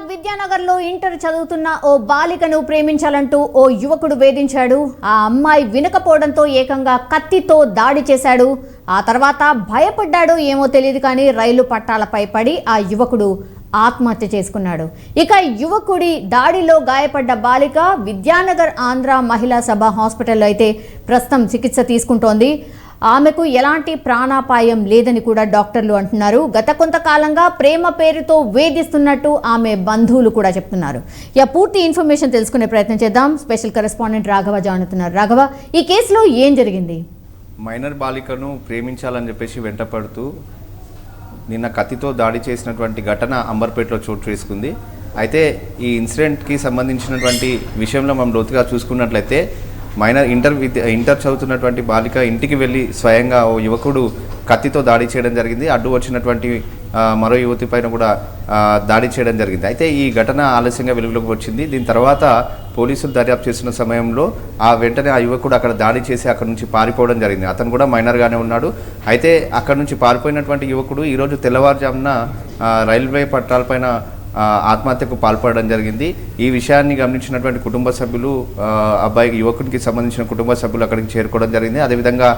Hyderabad విద్యానగర్లో inter చదువుతున్న ఓ బాలికను ప్రేమించాలంటూ ఓ యువకుడు వేధించాడు. ఆ అమ్మాయి వినకపోవడంతో ఏకంగా కత్తితో దాడి చేశాడు. ఆ తర్వాత భయపడ్డాడో ఏమో తెలియదు కానీ రైలు పట్టాలపై పడి ఆ యువకుడు ఆత్మహత్య చేసుకున్నాడు. ఇక యువకుడి దాడిలో గాయపడ్డ బాలిక విద్యానగర్ ఆంధ్ర మహిళా సభ హాస్పిటల్లో అయితే ప్రస్తుతం చికిత్స తీసుకుంటోంది. ఆమెకు ఎలాంటి ప్రాణాపాయం లేదని కూడా డాక్టర్లు అంటున్నారు. గత కొంతకాలంగా ప్రేమ పేరుతో వేధిస్తున్నట్టు ఆమె బంధువులు కూడా చెప్తున్నారు. పూర్తి ఇన్ఫర్మేషన్ తెలుసుకునే ప్రయత్నం చేద్దాం. స్పెషల్ కరెస్పాండెంట్ రాఘవ జాయిన్ అవుతున్నారు. రాఘవ, ఈ కేసులో ఏం జరిగింది? మైనర్ బాలికను ప్రేమించాలని చెప్పేసి వెంటపడుతూ నిన్న కత్తితో దాడి చేసినటువంటి ఘటన అంబర్పేటలో చోటు చేసుకుంది. అయితే ఈ ఇన్సిడెంట్కి సంబంధించినటువంటి విషయంలో మనం లోతుగా చూసుకున్నట్లయితే ఇంటర్ చదువుతున్నటువంటి బాలిక ఇంటికి వెళ్ళి స్వయంగా ఓ యువకుడు కత్తితో దాడి చేయడం జరిగింది. అడ్డు వచ్చినటువంటి మరో యువతి పైన కూడా దాడి చేయడం జరిగింది. అయితే ఈ ఘటన ఆలస్యంగా వెలుగులోకి వచ్చింది. దీని తర్వాత పోలీసులు దర్యాప్తు చేస్తున్న సమయంలో వెంటనే ఆ యువకుడు అక్కడ దాడి చేసి అక్కడ నుంచి పారిపోవడం జరిగింది. అతను కూడా మైనర్గానే ఉన్నాడు. అయితే అక్కడ నుంచి పారిపోయినటువంటి యువకుడు ఈరోజు తెల్లవారుజామున రైల్వే పట్టాలపైన ఆత్మహత్యకు పాల్పడడం జరిగింది. ఈ విషయాన్ని గమనించినటువంటి కుటుంబ సభ్యులు యువకునికి సంబంధించిన కుటుంబ సభ్యులు అక్కడికి చేరుకోవడం జరిగింది. అదేవిధంగా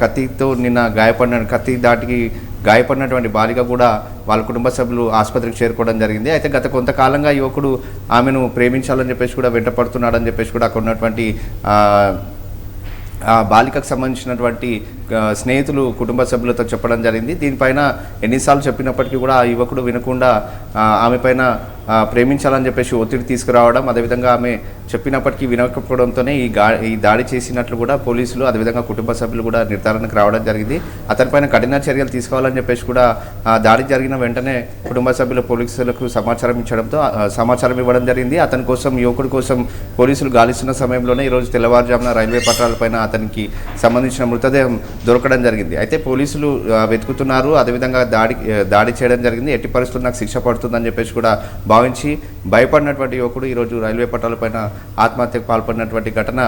కత్తితో నిన్న కత్తి దాటికి గాయపడినటువంటి బాలిక కూడా వాళ్ళ కుటుంబ సభ్యులు ఆసుపత్రికి చేరుకోవడం జరిగింది. అయితే గత కొంతకాలంగా యువకుడు ఆమెను ప్రేమించాలని చెప్పేసి కూడా వెంటపడుతున్నాడని చెప్పేసి కూడా అక్కడ ఉన్నటువంటి బాలికకు సంబంధించినటువంటి స్నేహితులు కుటుంబ సభ్యులతో చెప్పడం జరిగింది. దీనిపైన ఎన్నిసార్లు చెప్పినప్పటికీ కూడా ఆ యువకుడు వినకుండా ఆమె పైన ప్రేమించాలని చెప్పేసి ఒత్తిడి తీసుకురావడం, అదేవిధంగా ఆమె చెప్పినప్పటికీ వినకపోవడంతోనే ఈ దాడి చేసినట్లు కూడా పోలీసులు అదేవిధంగా కుటుంబ సభ్యులు కూడా నిర్ధారణకు రావడం జరిగింది. అతనిపైన కఠిన చర్యలు తీసుకోవాలని చెప్పేసి కూడా దాడి జరిగిన వెంటనే కుటుంబ సభ్యులు పోలీసులకు సమాచారం ఇవ్వడం జరిగింది. యువకుడి కోసం పోలీసులు గాలిస్తున్న సమయంలోనే ఈరోజు తెల్లవారుజామున రైల్వే పట్టాలపైన అతనికి సంబంధించిన మృతదేహం దొరకడం జరిగింది. అయితే పోలీసులు వెతుకుతున్నారు. అదేవిధంగా దాడి చేయడం జరిగింది. ఎట్టి పరిస్థితుల్లో నాకు శిక్ష పడుతుందని చెప్పేసి కూడా భావించి భయపడినటువంటి యువకుడు ఈరోజు రైల్వే పట్టాలపైన ఆత్మహత్యకు పాల్పడినటువంటి ఘటన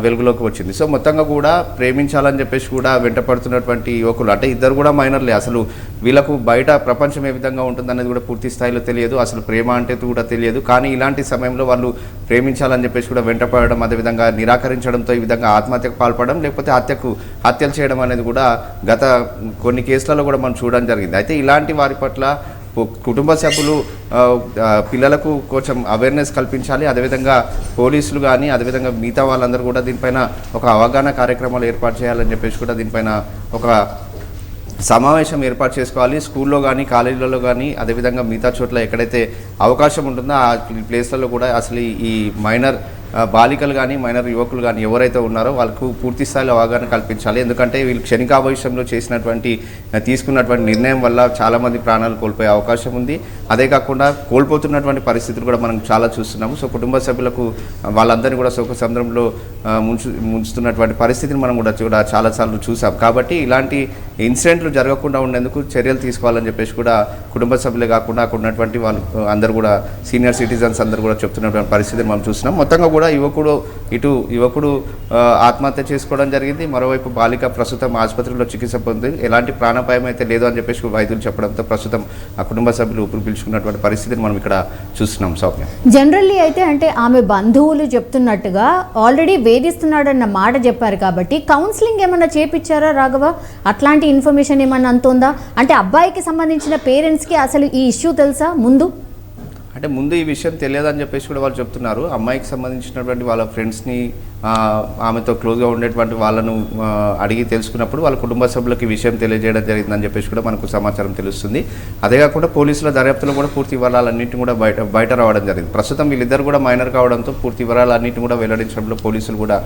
వెలుగులోకి వచ్చింది. సో మొత్తంగా కూడా ప్రేమించాలని చెప్పేసి కూడా వెంటపడుతున్నటువంటి యువకులు, అంటే ఇద్దరు కూడా మైనర్లే. అసలు వీళ్ళకు బయట ప్రపంచం ఏ విధంగా ఉంటుందనేది కూడా పూర్తి స్థాయిలో తెలియదు. అసలు ప్రేమ అంటే కూడా తెలియదు. కానీ ఇలాంటి సమయంలో వాళ్ళు ప్రేమించాలని చెప్పేసి కూడా వెంటపడడం, అదేవిధంగా నిరాకరించడంతో ఈ విధంగా ఆత్మహత్యకు పాల్పడడం లేకపోతే హత్యలు చేయడం అనేది కూడా గత కొన్ని కేసులలో కూడా మనం చూడడం జరిగింది. అయితే ఇలాంటి వారి పట్ల కుటుంబ సభ్యులు పిల్లలకు కొంచెం అవేర్నెస్ కల్పించాలి. అదేవిధంగా పోలీసులు కానీ అదేవిధంగా మిగతా వాళ్ళందరూ కూడా దీనిపైన ఒక అవగాహన కార్యక్రమాలు ఏర్పాటు చేయాలని చెప్పేసి కూడా దీనిపైన ఒక సమావేశం ఏర్పాటు చేసుకోవాలి. స్కూల్లో కానీ కాలేజీలలో కానీ అదేవిధంగా మిగతా చోట్ల ఎక్కడైతే అవకాశం ఉంటుందో ఆ ప్లేస్లలో కూడా అసలు ఈ మైనర్ బాలికలు కానీ మైనర్ యువకులు కానీ ఎవరైతే ఉన్నారో వాళ్ళకు పూర్తి స్థాయిలో అవగాహన కల్పించాలి. ఎందుకంటే వీళ్ళు క్షణికావేశంలో తీసుకున్నటువంటి నిర్ణయం వల్ల చాలామంది ప్రాణాలు కోల్పోయే అవకాశం ఉంది. అదే కాకుండా కోల్పోతున్నటువంటి పరిస్థితులు కూడా మనం చాలా చూస్తున్నాము. సో కుటుంబ సభ్యులకు వాళ్ళందరినీ కూడా శోక సముద్రంలో ముంచుతున్నటువంటి పరిస్థితిని మనం కూడా చాలాసార్లు చూసాం. కాబట్టి ఇలాంటి ఇన్సిడెంట్లు జరగకుండా ఉండేందుకు చర్యలు తీసుకోవాలని చెప్పేసి కూడా కుటుంబ సభ్యులే కాకుండా అక్కడ ఉన్నటువంటి వాళ్ళు అందరూ కూడా సీనియర్ సిటిజన్స్ అందరూ కూడా చెప్తున్నటువంటి పరిస్థితిని మనం చూస్తున్నాం. మొత్తంగా కూడా యువకుడు ఆత్మహత్య చేసుకోవడం జరిగింది. మరోవైపు బాలిక ప్రస్తుతం ఆసుపత్రిలో చికిత్స పొంది ఎలాంటి ప్రాణాపాయం అయితే లేదు అని చెప్పేసి వైద్యులు చెప్పడంతో ప్రస్తుతం ఆ కుటుంబ సభ్యులు ఊపిరి పీల్చుకున్నటువంటి పరిస్థితిని మనం ఇక్కడ చూస్తున్నాం. సౌమ్య, జనరల్లీ అయితే అంటే ఆమె బంధువులు చెప్తున్నట్టుగా ఆల్రెడీ వేధిస్తున్నాడన్న మాట చెప్పారు కాబట్టి కౌన్సిలింగ్ ఏమన్నా చేపించారా రాఘవ? అట్లాంటి ఇన్ఫర్మేషన్ ఏమన్నా అంతుందా? అంటే అబ్బాయికి సంబంధించిన పేరెంట్స్కి అసలు ఈ ఇష్యూ తెలుసా? ముందు ఈ విషయం తెలియదని చెప్పేసి కూడా వాళ్ళు చెప్తున్నారు. అమ్మాయికి సంబంధించినటువంటి వాళ్ళ ఫ్రెండ్స్ని ఆమెతో క్లోజ్గా ఉండేటువంటి వాళ్ళను అడిగి తెలుసుకున్నప్పుడు వాళ్ళ కుటుంబ సభ్యులకు ఈ విషయం తెలియజేయడం జరిగిందని చెప్పేసి కూడా మనకు సమాచారం తెలుస్తుంది. అదే కాకుండా పోలీసుల దర్యాప్తులో కూడా పూర్తి వివరాలన్నింటినీ కూడా బయట రావడం జరిగింది. ప్రస్తుతం వీళ్ళిద్దరు కూడా మైనర్ కావడంతో పూర్తి వివరాలన్నింటినీ కూడా వెల్లడించడంలో పోలీసులు కూడా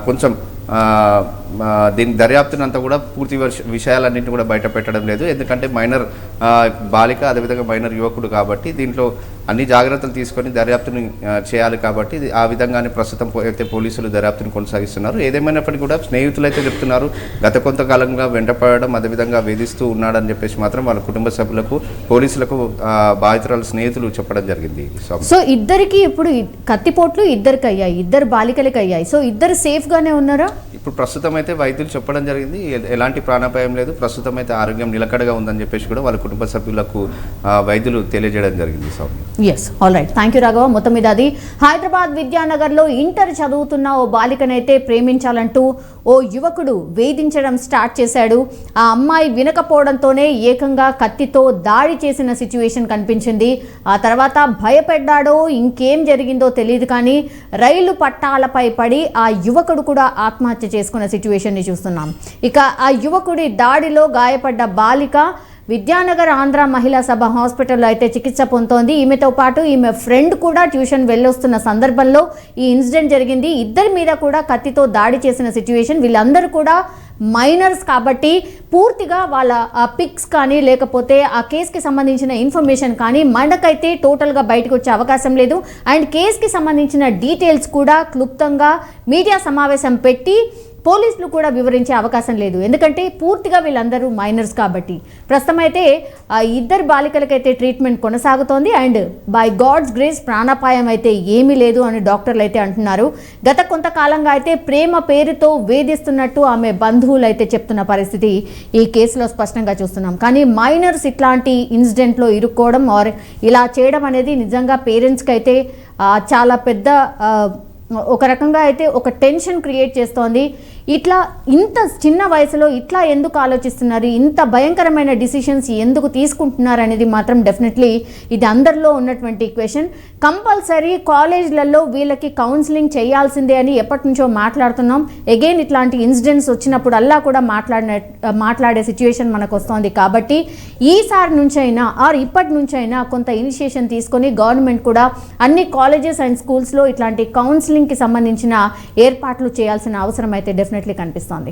కొంచెం దీని దర్యాప్తునంతా కూడా పూర్తి విషయాలన్నింటినీ కూడా బయట పెట్టడం లేదు. ఎందుకంటే మైనర్ బాలిక అదేవిధంగా మైనర్ యువకుడు కాబట్టి దీంట్లో అన్ని జాగ్రత్తలు తీసుకొని దర్యాప్తుని చేయాలి. కాబట్టి ఆ విధంగానే ప్రస్తుతం అయితే పోలీసులు దర్యాప్తును కొనసాగిస్తున్నారు. ఏదేమైనప్పటికీ కూడా స్నేహితులు అయితే చెప్తున్నారు గత కొంతకాలంగా వెంటపడడం అదేవిధంగా వేధిస్తూ ఉన్నాడని చెప్పేసి మాత్రం వాళ్ళ కుటుంబ సభ్యులకు పోలీసులకు బాధితురాల స్నేహితులు చెప్పడం జరిగింది. సో ఇద్దరికి ఇప్పుడు కత్తిపోట్లు ఇద్దరికి అయ్యాయి, ఇద్దరు బాలికలకి అయ్యాయి. సో ఇద్దరు సేఫ్ గానే ఉన్నారా? ఇప్పుడు ప్రస్తుతం అయితే వైద్యులు చెప్పడం జరిగింది, ఎలాంటి ప్రాణాపాయం లేదు, ప్రస్తుతం అయితే ఆరోగ్యం నిలకడగా ఉందని చెప్పేసి కూడా వాళ్ళ కుటుంబ సభ్యులకు వైద్యులు తెలియజేయడం జరిగింది. Soumya. Yes, all right, thank you Raghava. మొత్తం మీద అది హైదరాబాద్ విద్యానగర్లో ఇంటర్ చదువుతున్న ఓ బాలికనైతే ప్రేమించాలంటూ ఓ యువకుడు వేధించడం స్టార్ట్ చేశాడు. ఆ అమ్మాయి వినకపోవడంతోనే ఏకంగా కత్తితో దాడి చేసిన సిచ్యువేషన్ కనిపించింది. ఆ తర్వాత భయపడ్డాడో ఇంకేం జరిగిందో తెలియదు, కానీ రైలు పట్టాలపై పడి ఆ యువకుడు కూడా ఆత్మహత్య చేసుకున్న సిచ్యువేషన్ని చూస్తున్నాం. ఇక ఆ యువకుడి దాడిలో గాయపడ్డ బాలిక విద్యానగర్ ఆంధ్ర మహిళా సభ హాస్పిటల్లో అయితే చికిత్స పొందుతోంది. ఈమెతో పాటు ఈమె ఫ్రెండ్ కూడా ట్యూషన్ వెళ్ళొస్తున్న సందర్భంలో ఈ ఇన్సిడెంట్ జరిగింది. ఇద్దరి మీద కూడా కత్తితో దాడి చేసిన సిచ్యువేషన్. వీళ్ళందరూ కూడా మైనర్స్ కాబట్టి పూర్తిగా వాళ్ళ పిక్స్ కానీ లేకపోతే ఆ కేసుకి సంబంధించిన ఇన్ఫర్మేషన్ కానీ మనకైతే టోటల్గా బయటకు వచ్చే అవకాశం లేదు. అండ్ కేసుకి సంబంధించిన డీటెయిల్స్ కూడా క్లుప్తంగా మీడియా సమావేశం పెట్టి పోలీసులు కూడా వివరించే అవకాశం లేదు, ఎందుకంటే పూర్తిగా వీళ్ళందరూ మైనర్స్ కాబట్టి. ప్రస్తుతం అయితే ఇద్దరు బాలికలకైతే ట్రీట్మెంట్ కొనసాగుతోంది. అండ్ బై గాడ్స్ గ్రేస్ ప్రాణాపాయం అయితే ఏమీ లేదు అని డాక్టర్లు అయితే అంటున్నారు. గత కొంతకాలంగా అయితే ప్రేమ పేరుతో వేధిస్తున్నట్టు ఆమె బంధువులు అయితే చెప్తున్న పరిస్థితి ఈ కేసులో స్పష్టంగా చూస్తున్నాం. కానీ మైనర్స్ ఇట్లాంటి ఇన్సిడెంట్లో ఇరుక్కోవడం ఆర్ ఇలా చేయడం అనేది నిజంగా పేరెంట్స్కి అయితే చాలా పెద్ద ఒక రకంగా అయితే ఒక టెన్షన్ క్రియేట్ చేస్తోంది. ఇట్లా ఇంత చిన్న వయసులో ఇట్లా ఎందుకు ఆలోచిస్తున్నారు, ఇంత భయంకరమైన డిసిషన్స్ ఎందుకు తీసుకుంటున్నారు అనేది మాత్రం డెఫినెట్లీ ఇది అందరిలో ఉన్నటువంటి క్వశ్చన్. కంపల్సరీ కాలేజ్లలో వీళ్ళకి కౌన్సిలింగ్ చేయాల్సిందే అని ఎప్పటి నుంచో మాట్లాడుతున్నాం. అగైన్ ఇట్లాంటి ఇన్సిడెంట్స్ వచ్చినప్పుడల్లా కూడా మాట్లాడే సిచ్యువేషన్ మనకు వస్తుంది. కాబట్టి ఈసారి నుంచైనా ఆర్ ఇప్పటి నుంచైనా కొంత ఇనిషియేషన్ తీసుకొని గవర్నమెంట్ కూడా అన్ని కాలేజెస్ అండ్ స్కూల్స్లో ఇట్లాంటి కౌన్సిలింగ్కి సంబంధించిన ఏర్పాట్లు చేయాల్సిన అవసరం అయితే డెఫినెట్లీ కనిపిస్తోంది.